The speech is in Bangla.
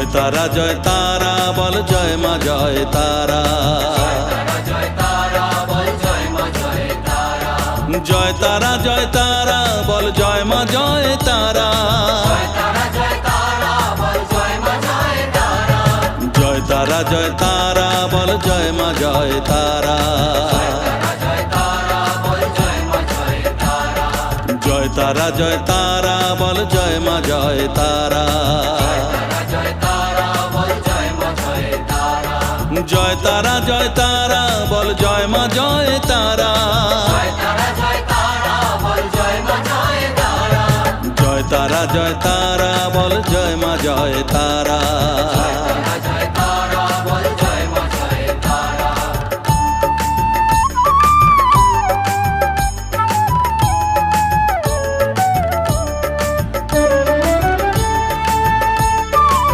জয় তারা জয় তারা বল জয় মা জয় তারা। জয় তারা জয় তারা বল জয় মা জয় তারা। জয় তারা জয় তারা বল জয় মা জয় তারা। জয় তারা জয় তারা বল জয় মা জয় তারা। জয় তারা জয় তারা বল জয় মা জয় তারা। জয় তারা জয় তারা বল জয় মা জয় তারা।